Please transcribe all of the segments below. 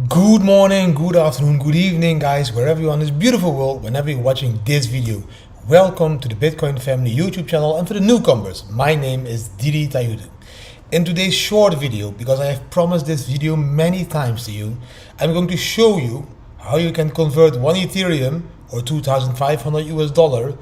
Good morning, good afternoon, good evening, guys, wherever you are in this beautiful world, whenever you're watching this video. Welcome to the Bitcoin Family YouTube channel, and for the newcomers, my name is Didi Tayudu. In today's short video, because I have promised this video many times to you, I'm going to show you how you can convert one Ethereum or 2,500 US dollar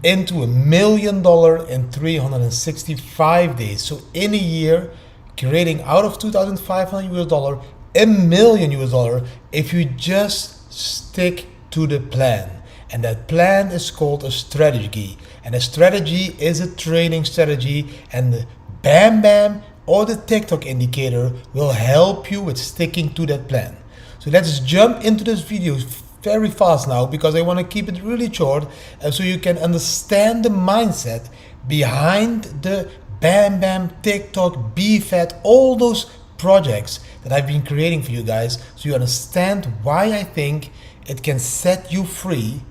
into $1 million in 365 days. So in a year, creating out of 2,500 US dollar $1 million US dollar if you just stick to the plan. And that plan is called a strategy, and a strategy is a trading strategy, and the bam bam or the TikTok indicator will help you with sticking to that plan. So let's jump into this video very fast now, because I want to keep it really short, and so you can understand the mindset behind the bam bam, TikTok, BFAT, all those projects that I've been creating for you guys, so you understand why I think it can set you free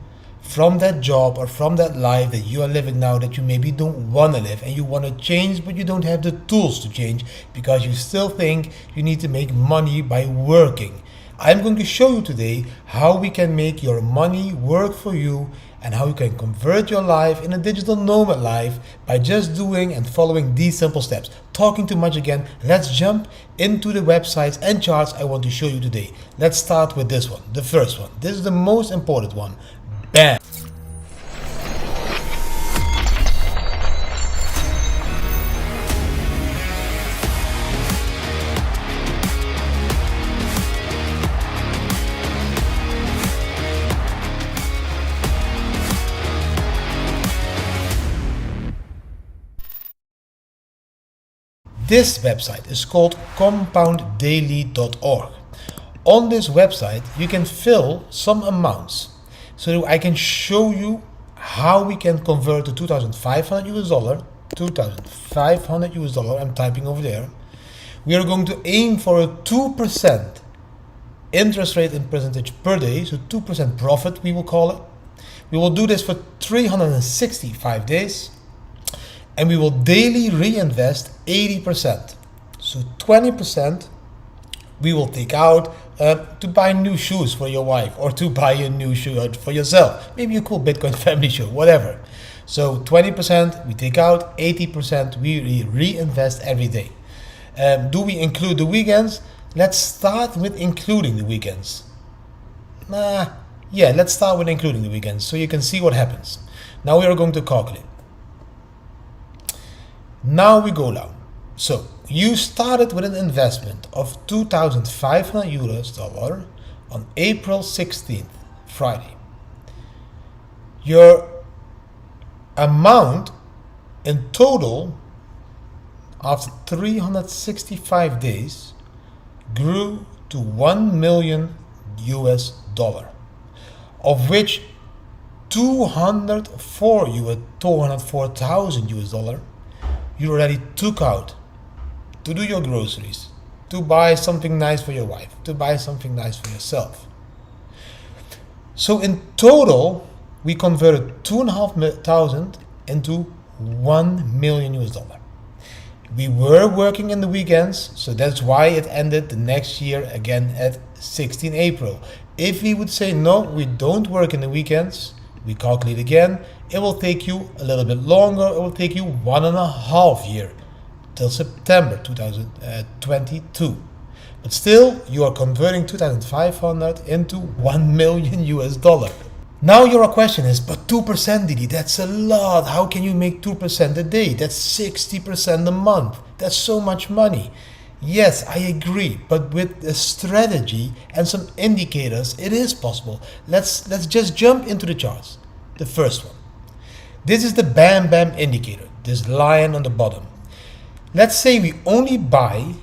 from that job or from that life that you are living now that you maybe don't want to live, and you want to change but you don't have the tools to change because you still think you need to make money by working. I'm going to show you today how we can make your money work for you, and how you can convert your life in a digital nomad life by just doing and following these simple steps. Talking too much again, let's jump into the websites and charts I want to show you today. Let's start with this one, the first one. This is the most important one. Bam! This website is called compounddaily.org. On this website, you can fill some amounts. So I can show you how we can convert to 2,500 US dollar, 2,500 US dollar, I'm typing over there. We are going to aim for a 2% interest rate in percentage per day, so 2% profit we will call it. We will do this for 365 days. And we will daily reinvest 80%. So 20% we will take out to buy new shoes for your wife, or to buy a new shoe for yourself. Maybe a cool Bitcoin family shoe, whatever. So 20% we take out, 80% we reinvest every day. Do we include the weekends? Let's start with including the weekends. Yeah, let's start with including the weekends so you can see what happens. Now we are going to calculate. Now we go down. So you started with an investment of 2,500 US dollar on April 16th, Friday. Your amount in total after 365 days grew to 1 million US dollar, of which 204,000 US dollar you already took out to do your groceries, to buy something nice for your wife, to buy something nice for yourself. So in total, we converted 2,500 into 1 million US dollar. We were working in the weekends, so that's why it ended the next year again at 16 April. If we would say no, we don't work in the weekends, we calculate again, it will take you a little bit longer. It will take you 1.5 years till September 2022. But still, you are converting 2,500 into 1 million US dollar. Now your question is, but 2%, Didi, that's a lot. How can you make 2% a day? That's 60% a month. That's so much money. Yes, I agree, but with a strategy and some indicators, it is possible. Let's just jump into the charts. The first one. This is the bam bam indicator, this line on the bottom. Let's say we only buy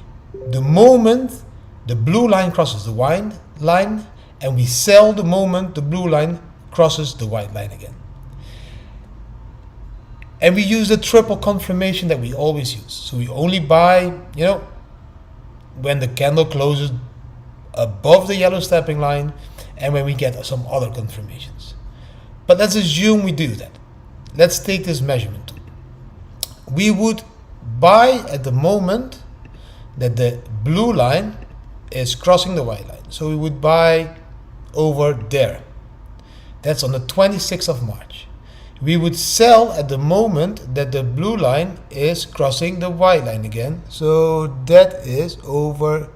the moment the blue line crosses the white line, and we sell the moment the blue line crosses the white line again. And we use the triple confirmation that we always use. So we only buy, when the candle closes above the yellow stepping line, and when we get some other confirmations. But let's assume we do that. Let's take this measurement. We would buy at the moment that the blue line is crossing the white line. So we would buy over there. That's on the 26th of March. We would sell at the moment that the blue line is crossing the white line again. So that is over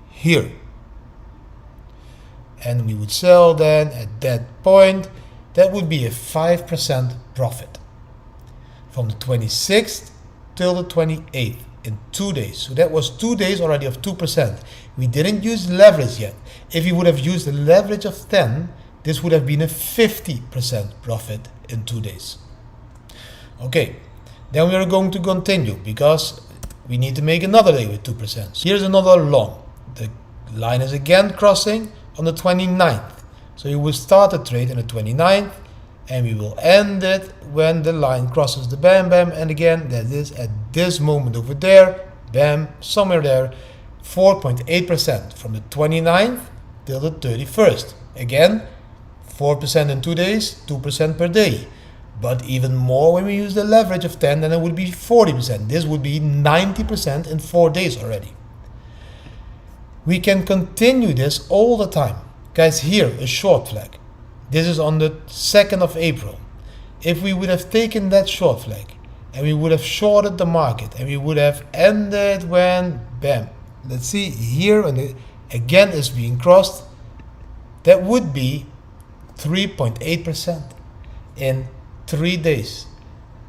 here. And we would sell then at that point. That would be a 5% profit from the 26th till the 28th in 2 days. So that was 2 days already of 2%. We didn't use leverage yet. If we would have used the leverage of 10, this would have been a 50% profit in 2 days. Okay, then we are going to continue because we need to make another day with 2%. So here's another long. The line is again crossing on the 29th. So you will start the trade on the 29th and we will end it when the line crosses the bam bam, and again that is at this moment over there, bam, somewhere there, 4.8% from the 29th till the 31st. Again, 4% in 2 days, 2% per day. But even more when we use the leverage of 10, then it would be 40%. This would be 90% in 4 days already. We can continue this all the time. Guys, here, a short flag. This is on the 2nd of April. If we would have taken that short flag and we would have shorted the market and we would have ended when, bam, let's see here, when it again is being crossed, that would be 3.8% in 3 days.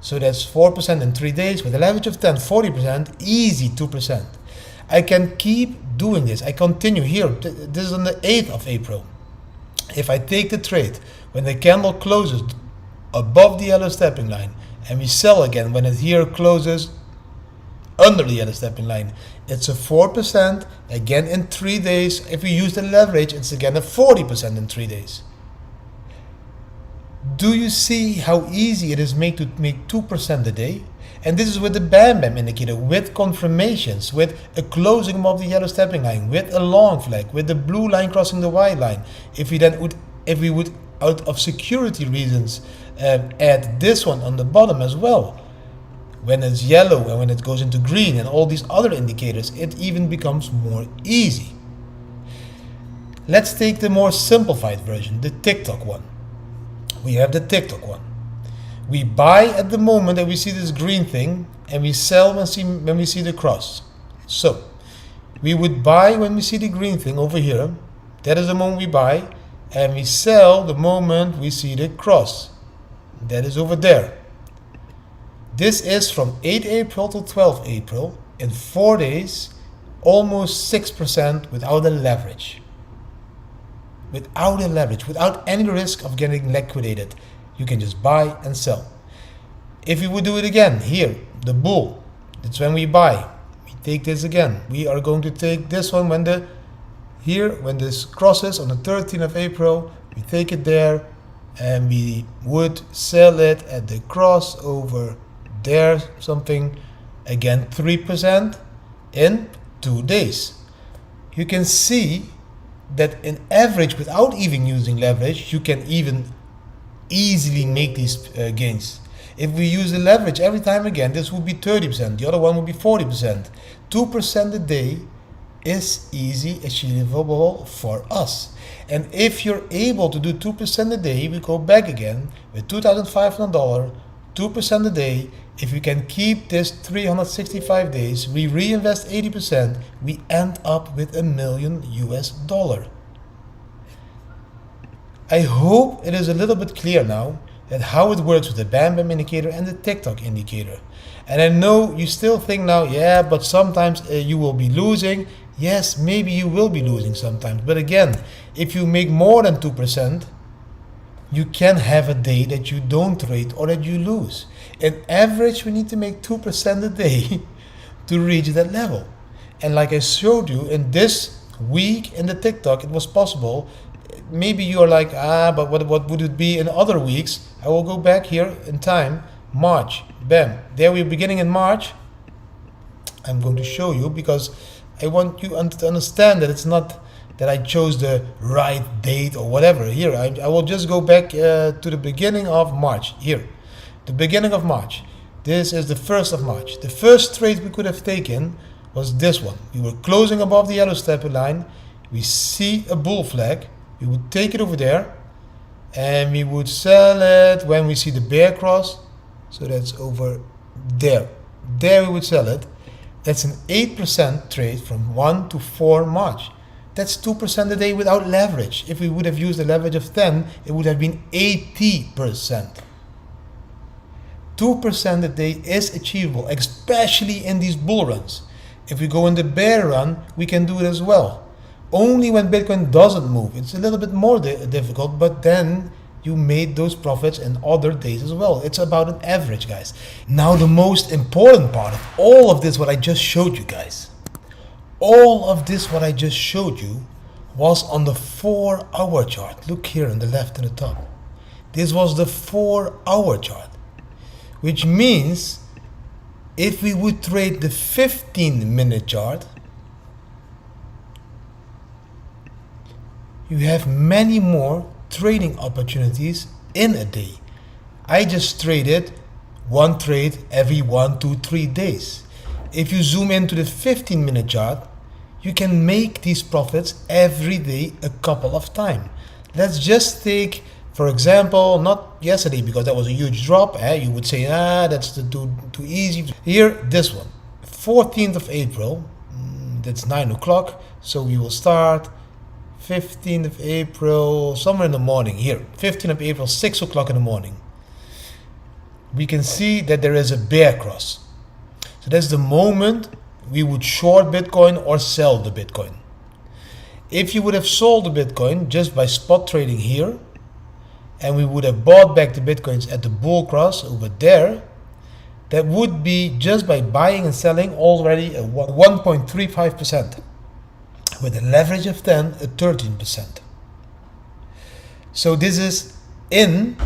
So that's 4% in 3 days with a leverage of 10, 40%, easy 2%. I can keep doing this. I continue here. This is on the 8th of April. If I take the trade when the candle closes above the yellow stepping line and we sell again when it here closes under the yellow stepping line, it's a 4% again in 3 days. If we use the leverage, it's again a 40% in 3 days. Do you see how easy it is to make 2% a day? And this is with the bam bam indicator, with confirmations, with a closing above the yellow stepping line, with a long flag, with the blue line crossing the white line. If we would out of security reasons add this one on the bottom as well, when it's yellow and when it goes into green and all these other indicators, it even becomes more easy. Let's take the more simplified version, the TikTok one. We have the TikTok one. We buy at the moment that we see this green thing and we sell when we see the cross. So we would buy when we see the green thing over here. That is the moment we buy, and we sell the moment we see the cross. That is over there. This is from 8 April to 12 April in 4 days, almost 6% without a leverage. Without a leverage, without any risk of getting liquidated. You can just buy and sell. If we would do it again, here, the bull, that's when we buy. We take this again. We are going to take this one when this crosses on the 13th of April, we take it there and we would sell it at the cross over there, something, again 3% in 2 days. You can see that in average, without even using leverage, you can even easily make these gains. If we use the leverage every time again, this would be 30%, the other one would be 40%. 2% a day is easy achievable for us. And if you're able to do 2% a day, we go back again with $2,500, 2% a day. If we can keep this 365 days, we reinvest 80%, we end up with $1 million US. I hope it is a little bit clear now that how it works with the Bam Bam indicator and the TikTok indicator. And I know you still think now, yeah, but sometimes you will be losing. Yes, maybe you will be losing sometimes. But again, if you make more than 2%, you can have a day that you don't trade or that you lose. In average, we need to make 2% a day to reach that level. And like I showed you in this week in the TikTok, it was possible. Maybe you are like, but what would it be in other weeks? I will go back here in time, March, bam. There we're beginning in March. I'm going to show you because I want you to understand that it's not that I chose the right date or whatever. Here, I will just go back to the beginning of March. Here, the beginning of March. This is the 1st of March. The first trade we could have taken was this one. We were closing above the yellow stepping line. we see a bull flag, we would take it over there and we would sell it when we see the bear cross. So that's over there. There we would sell it. That's an 8% trade from 1 to 4 March. That's 2% a day without leverage. If we would have used a leverage of 10, it would have been 80%. 2% a day is achievable, especially in these bull runs. If we go in the bear run, we can do it as well. Only when Bitcoin doesn't move, it's a little bit more difficult, but then you made those profits in other days as well. It's about an average, guys. Now the most important part of all of this, what I just showed you guys, all of this what I just showed you was on the 4-hour chart. Look here on the left and the top. This was the 4-hour chart, which means if we would trade the 15-minute chart, you have many more trading opportunities in a day. I just traded one trade every 1, 2, 3 days. If you zoom into the 15-minute chart, you can make these profits every day a couple of times. Let's just take, for example, not yesterday because that was a huge drop. You would say, that's too easy. Here, this one, 14th of April, that's 9 o'clock. So we will start 15th of April, somewhere in the morning. Here, 15th of April, 6 o'clock in the morning. We can see that there is a bear cross. So that's the moment we would short Bitcoin or sell the Bitcoin. If you would have sold the Bitcoin just by spot trading here, and we would have bought back the Bitcoins at the bull cross over there, that would be just by buying and selling already a 1.35%. With a leverage of 10, a 13%. So this is in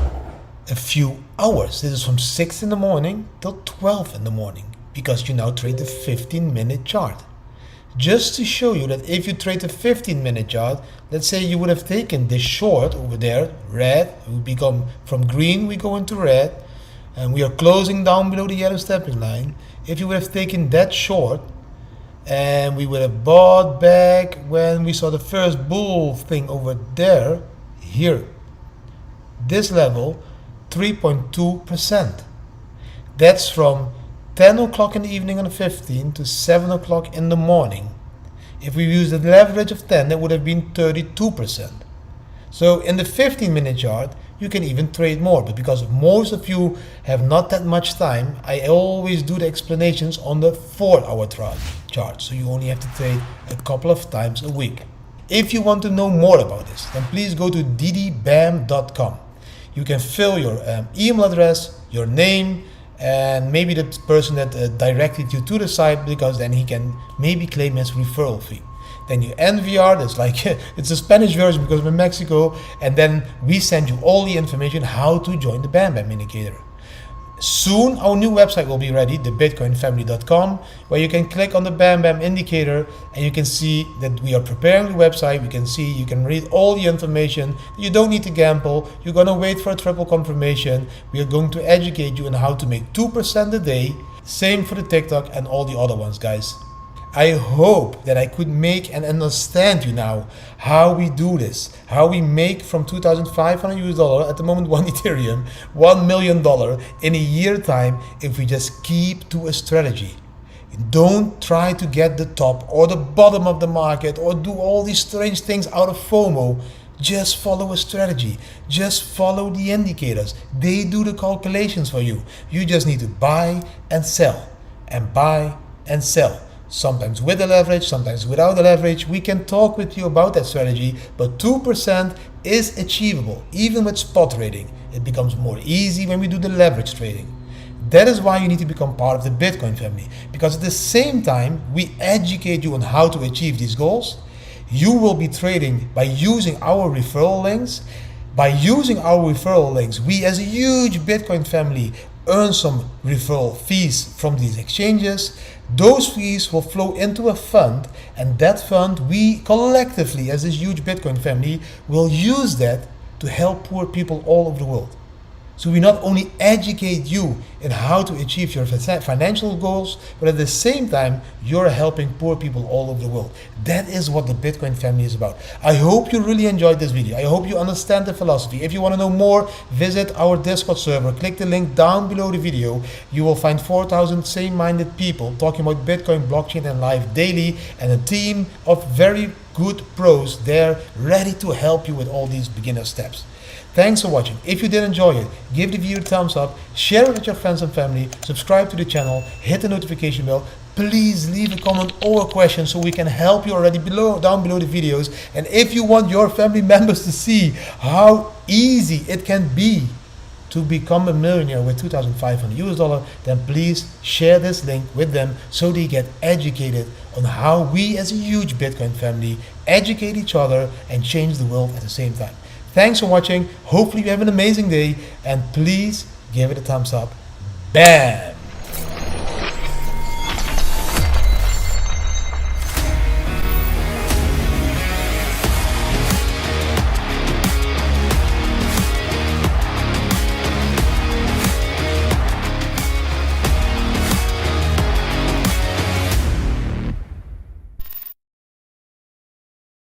a few hours. This is from 6 in the morning till 12 in the morning, because you now trade the 15-minute chart. Just to show you that if you trade the 15-minute chart, let's say you would have taken this short over there, red, it would become from green, we go into red, and we are closing down below the yellow stepping line. If you would have taken that short, and we would have bought back when we saw the first bull thing over there, here, this level, 3.2%. That's from 10 o'clock in the evening on the 15th to 7 o'clock in the morning. If we use the leverage of 10, that would have been 32%. So in the 15-minute chart, you can even trade more, but because most of you have not that much time, I always do the explanations on the 4-hour chart, so you only have to trade a couple of times a week. If you want to know more about this, then please go to ddbam.com. You can fill your email address, your name, and maybe the person that directed you to the site, because then he can maybe claim his referral fee. Then you NVR, that's like, it's a Spanish version because we're in Mexico, and then we send you all the information how to join the Bam Bam indicator. Soon our new website will be ready, thebitcoinfamily.com, where you can click on the Bam Bam indicator and you can see that we are preparing the website. You can read all the information. You don't need to gamble. You're going to wait for a triple confirmation. We are going to educate you on how to make 2% a day. Same for the TikTok and all the other ones, guys. I hope that I could make and understand you now how we do this, how we make from $2,500 at the moment 1 Ethereum, $1 million in a year time if we just keep to a strategy. Don't try to get the top or the bottom of the market or do all these strange things out of FOMO. Just follow a strategy. Just follow the indicators. They do the calculations for you. You just need to buy and sell and buy and sell. Sometimes with the leverage, sometimes without the leverage. We can talk with you about that strategy, but 2% is achievable even with spot trading. It becomes more easy when we do the leverage trading. That is why you need to become part of the Bitcoin family, because at the same time we educate you on how to achieve these goals. You will be trading by using our referral links. By using our referral links, we as a huge Bitcoin family earn some referral fees from these exchanges. Those fees will flow into a fund, and that fund, we collectively as this huge Bitcoin family will use that to help poor people all over the world. So we not only educate you in how to achieve your financial goals, but at the same time, you're helping poor people all over the world. That is what the Bitcoin family is about. I hope you really enjoyed this video. I hope you understand the philosophy. If you want to know more, visit our Discord server. Click the link down below the video. You will find 4,000 same-minded people talking about Bitcoin, blockchain, and life daily, and a team of very good pros there ready to help you with all these beginner steps. Thanks for watching. If you did enjoy it, give the video a thumbs up, share it with your friends and family, subscribe to the channel, hit the notification bell. Please leave a comment or a question so we can help you already down below the videos. And if you want your family members to see how easy it can be to become a millionaire with $2,500, then please share this link with them so they get educated on how we as a huge Bitcoin family educate each other and change the world at the same time. Thanks for watching. Hopefully you have an amazing day, and please give it a thumbs up. Bam!